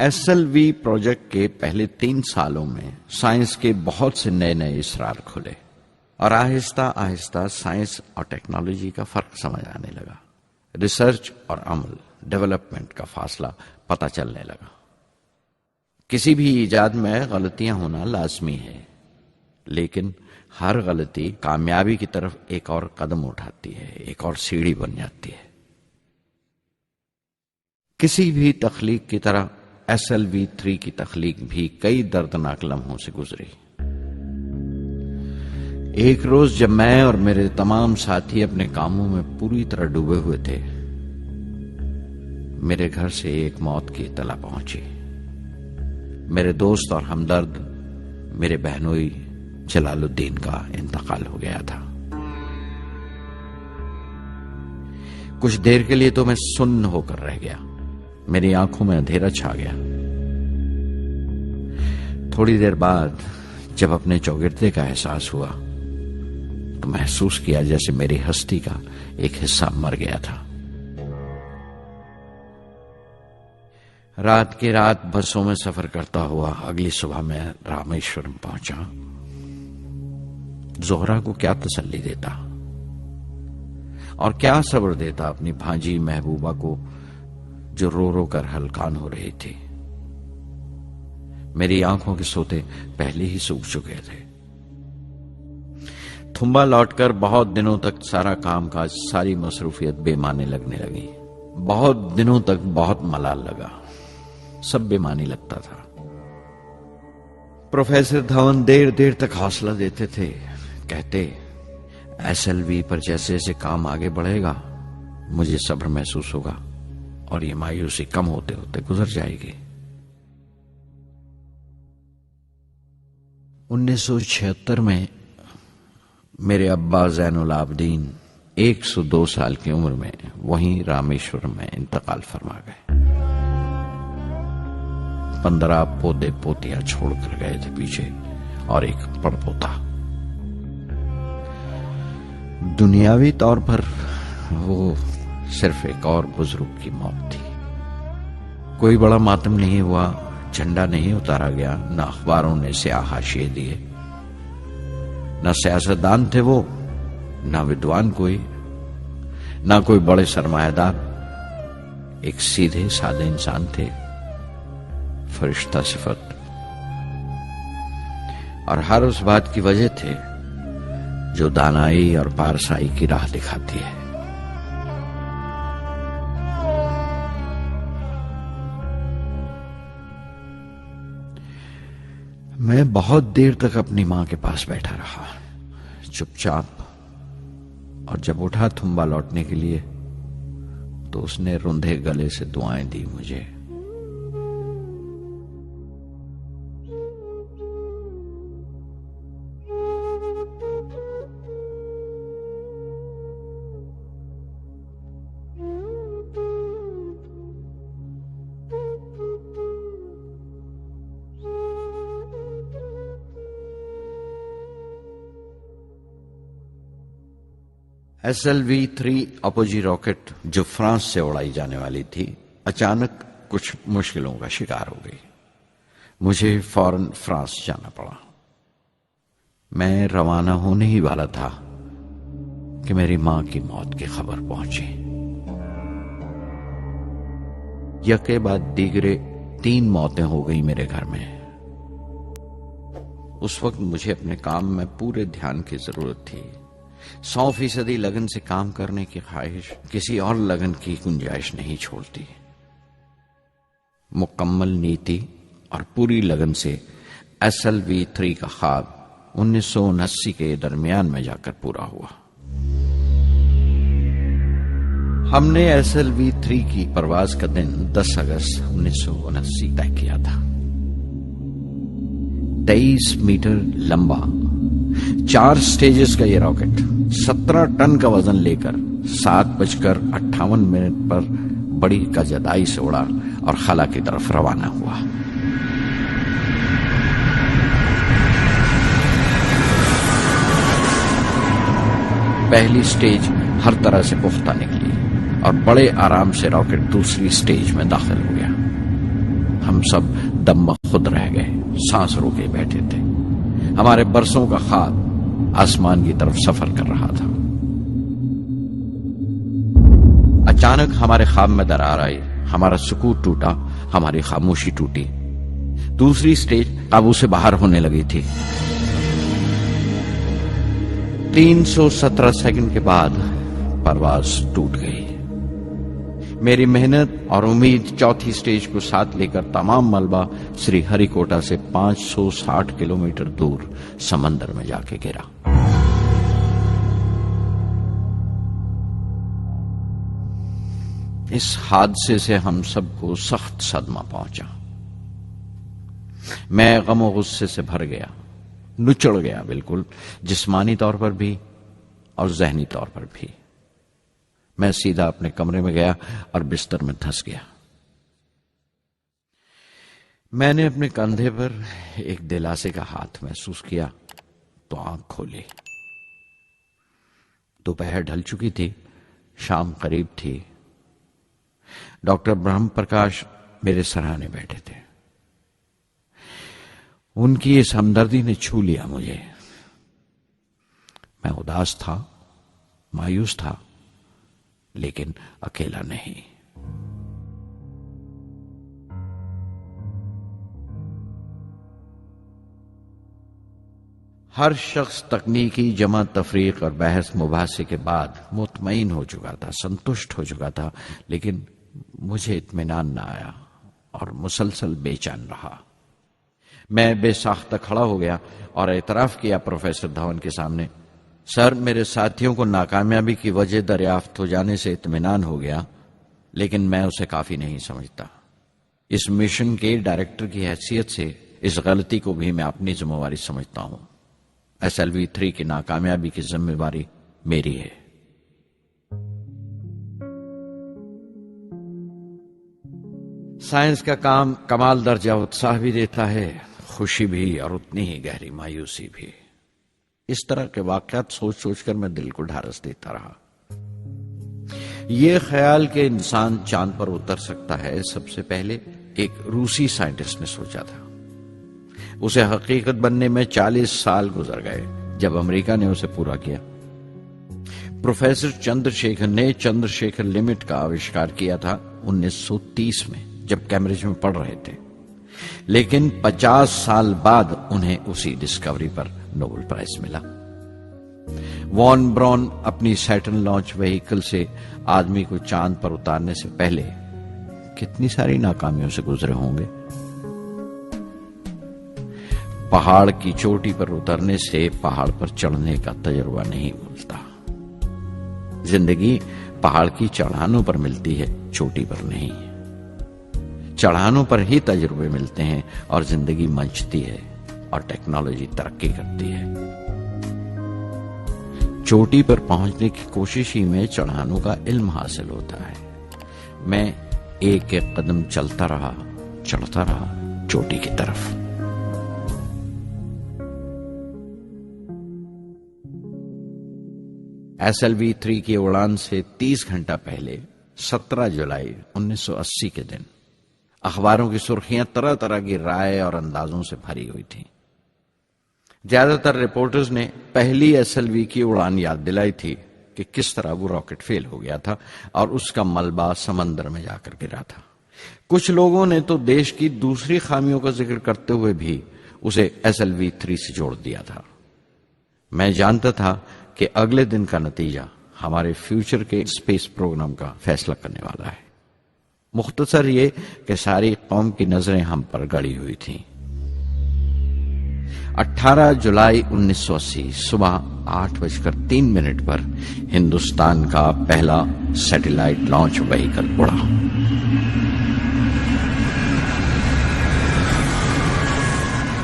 SLV project के पहले 3 सालों में साइंस के बहुत से नए नए इसरार खुले और आहिस्ता आहिस्ता साइंस और टेक्नोलॉजी का फर्क समझ आने लगा। रिसर्च और अमल, डेवलपमेंट का फासला पता चलने लगा। किसी भी इजाद में गलतियां होना लाजमी है, लेकिन हर गलती कामयाबी की तरफ एक और कदम उठाती है, एक और सीढ़ी बन जाती है। किसी भी तख्लीक की तरह SLV3 की तख्लीक भी कई दर्दनाक लम्हों से गुजरी। एक रोज जब मैं और मेरे तमाम साथी अपने कामों में पूरी तरह डूबे हुए थे, मेरे घर से एक मौत की इत्तला पहुंची। मेरे दोस्त और हमदर्द मेरे बहनोई जलालुद्दीन का इंतकाल हो गया था। कुछ देर के लिए तो मैं सुन्न होकर रह गया। मेरी आंखों में अंधेरा छा गया। थोड़ी देर बाद जब अपने चौगिरदे का एहसास हुआ तो महसूस किया जैसे मेरी हस्ती का एक हिस्सा मर गया था। रात की रात बसों में सफर करता हुआ अगली सुबह मैं रामेश्वरम पहुंचा। जोहरा को क्या तसल्ली देता और क्या सब्र देता अपनी भांजी महबूबा को, जो रो रो कर हलकान हो रही थी। मेरी आंखों के सोते पहले ही सूख चुके थे। थुम्बा लौटकर बहुत दिनों तक सारा कामकाज, सारी मसरूफियत बेमानी लगने लगी। बहुत दिनों तक बहुत मलाल लगा, सब बेमानी लगता था। प्रोफेसर धवन देर देर तक हौसला देते थे। कहते, SLV पर जैसे जैसे काम आगे बढ़ेगा मुझे सब्र महसूस होगा और ये मायूसी कम होते होते गुजर जाएगी। 1976 में मेरे अब्बा ज़ैनुल आबदीन 102 साल की उम्र में वहीं रामेश्वरम में इंतकाल फरमा गए। 15 पोते पोतियां छोड़कर गए थे पीछे और एक पड़पोता। दुनियावी तौर पर वो सिर्फ एक और बुजुर्ग की मौत थी। कोई बड़ा मातम नहीं हुआ, झंडा नहीं उतारा गया, न अखबारों ने स्याह हाशिए दिए, न सियासतदान थे वो, न विद्वान कोई, न कोई बड़े सरमायादार। एक सीधे सादे इंसान थे, फरिश्ता सिफत। और हर उस बात की वजह थे जो दानाई और पारसाई की राह दिखाती है। मैं बहुत देर तक अपनी मां के पास बैठा रहा, चुपचाप। और जब उठा थुम्बा लौटने के लिए तो उसने रुंधे गले से दुआएं दी मुझे। SLV3 अपोजी रॉकेट जो फ्रांस से उड़ाई जाने वाली थी, अचानक कुछ मुश्किलों का शिकार हो गई। मुझे फौरन फ्रांस जाना पड़ा। मैं रवाना होने ही वाला था कि मेरी मां की मौत की खबर पहुंची। यके बाद दीगरे 3 मौतें हो गई मेरे घर में। उस वक्त मुझे अपने काम में पूरे ध्यान की जरूरत थी। 100% लगन से काम करने की ख्वाहिश किसी और लगन की गुंजाइश नहीं छोड़ती। मुकम्मल नीति और पूरी लगन से SLV3 का ख्वाब 1979 के दरमियान में जाकर पूरा हुआ। हमने SLV3 की परवाज का दिन 10 अगस्त 1979 तय किया था। 23 मीटर लंबा 4 स्टेजेस का यह रॉकेट 17 टन का वजन लेकर 7:58 पर बड़ी कजदाई से उड़ा और खला की तरफ रवाना हुआ। पहली स्टेज हर तरह से पुख्ता निकली और बड़े आराम से रॉकेट दूसरी स्टेज में दाखिल हो गया। हम हम सब दम खुद रह गए, सांस रोके बैठे थे। हमारे बरसों का ख्वाब आसमान की तरफ सफर कर रहा था। अचानक हमारे ख्वाब में दरार आई, हमारा सुकून टूटा, हमारी खामोशी टूटी। दूसरी स्टेज काबू से बाहर होने लगी थी। 317 सेकंड के बाद परवाज टूट गई। मेरी मेहनत और उम्मीद चौथी स्टेज को साथ लेकर तमाम मलबा श्री हरिकोटा से 560 किलोमीटर दूर समंदर में जाके गिरा। इस हादसे से हम सबको सख्त सदमा पहुंचा। मैं गम और गुस्से से भर गया, नुचड़ गया, बिल्कुल जिस्मानी तौर पर भी और जहनी तौर पर भी। मैं सीधा अपने कमरे में गया और बिस्तर में धंस गया। मैंने अपने कंधे पर एक दिलासे का हाथ महसूस किया तो आंख खोली। दोपहर ढल चुकी थी, शाम करीब थी। डॉक्टर ब्रह्म प्रकाश मेरे सराहने बैठे थे। उनकी इस हमदर्दी ने छू लिया मुझे। मैं उदास था, मायूस था, लेकिन अकेला नहीं। हर शख्स तकनीकी जमा तफरीक और बहस मुबासे के बाद मुतमईन हो चुका था, संतुष्ट हो चुका था, लेकिन मुझे इत्मीनान ना आया और मुसलसल बेचैन रहा। मैं बेसाख्ता खड़ा हो गया और एतराफ किया प्रोफेसर धवन के सामने, सर, मेरे साथियों को नाकामयाबी की वजह दरियाफ्त हो जाने से इत्मीनान हो गया, लेकिन मैं उसे काफी नहीं समझता। इस मिशन के डायरेक्टर की हैसियत से इस गलती को भी मैं अपनी जिम्मेवारी समझता हूं। SLV-3 की नाकामयाबी की जिम्मेवारी मेरी है। साइंस का काम कमाल दर्जा उत्साह भी देता है, खुशी भी और उतनी ही गहरी मायूसी भी। इस तरह के वाकयात सोच सोचकर मैं दिल को ढारस देता रहा। यह ख्याल कि इंसान चांद पर उतर सकता है, सबसे पहले एक रूसी साइंटिस्ट ने सोचा था। उसे हकीकत बनने में 40 साल गुजर गए जब अमेरिका ने उसे पूरा किया। प्रोफेसर चंद्रशेखर ने चंद्रशेखर लिमिट का आविष्कार किया था 1930 में, जब कैम्ब्रिज में पढ़ रहे थे, लेकिन 50 साल बाद उन्हें उसी डिस्कवरी पर नोबेल प्राइज मिला। वॉन ब्रॉन अपनी सैटर्न लॉन्च व्हीकल से आदमी को चांद पर उतारने से पहले कितनी सारी नाकामियों से गुजरे होंगे। पहाड़ की चोटी पर उतरने से पहाड़ पर चढ़ने का तजुर्बा नहीं मिलता। जिंदगी पहाड़ की चढ़ानों पर मिलती है, चोटी पर नहीं। चढ़ानों पर ही तजुर्बे मिलते हैं और जिंदगी मंचती है और टेक्नोलॉजी तरक्की करती है। चोटी पर पहुंचने की कोशिश ही में चढ़ानों का इल्म हासिल होता है। मैं एक एक कदम चलता रहा, चढ़ता रहा चोटी की तरफ। SLV-3 की उड़ान से 30 घंटा पहले 17 जुलाई 1980 के दिन अखबारों की सुर्खियां तरह तरह की राय और अंदाजों से भरी हुई थी। ज्यादातर रिपोर्टर्स ने पहली SLV की उड़ान याद दिलाई थी कि किस तरह वो रॉकेट फेल हो गया था और उसका मलबा समंदर में जाकर गिरा था। कुछ लोगों ने तो देश की दूसरी खामियों का जिक्र करते हुए भी उसे SLV-3 से जोड़ दिया था। मैं जानता था कि अगले दिन का नतीजा हमारे फ्यूचर के स्पेस प्रोग्राम का फैसला करने वाला है। मुख्तसर ये कि सारी कौम की नजरें हम पर गड़ी हुई थीं। 18 जुलाई 1980 सुबह 8:03 पर हिंदुस्तान का पहला सैटेलाइट लॉन्च व्हीकल उड़ा।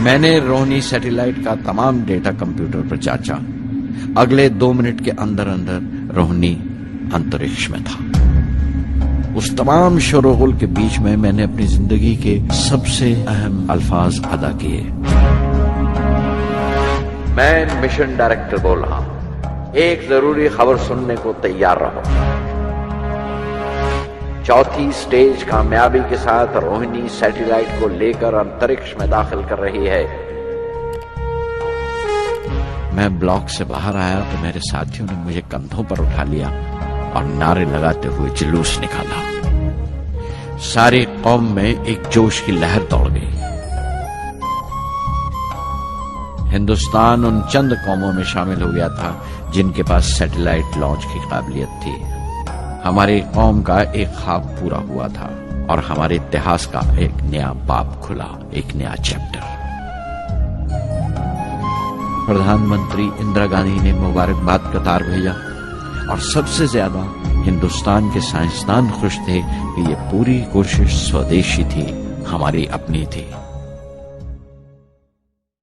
मैंने रोहिणी सैटेलाइट का तमाम डेटा कंप्यूटर पर जांचा। अगले 2 मिनट के अंदर अंदर रोहिणी अंतरिक्ष में था। उस तमाम शोरगुल के बीच में मैंने अपनी जिंदगी के सबसे अहम अल्फाज अदा किए। मैं मिशन डायरेक्टर बोल रहा हूं, एक जरूरी खबर सुनने को तैयार रहो। चौथी स्टेज कामयाबी के साथ रोहिणी सैटेलाइट को लेकर अंतरिक्ष में दाखिल कर रही है। मैं ब्लॉक से बाहर आया तो मेरे साथियों ने मुझे कंधों पर उठा लिया और नारे लगाते हुए जुलूस निकाला। सारी कौम में एक जोश की लहर दौड़ गई। हिंदुस्तान उन चंद कौमों में शामिल हो गया था जिनके पास सैटेलाइट लॉन्च की काबिलियत थी। हमारी कौम का एक ख्वाब पूरा हुआ था और हमारे इतिहास का एक नया बाब खुला, एक नया चैप्टर। प्रधानमंत्री इंदिरा गांधी ने मुबारकबाद का तार भेजा और सबसे ज्यादा हिंदुस्तान के साइंसदान खुश थे कि ये पूरी कोशिश स्वदेशी थी, हमारी अपनी थी।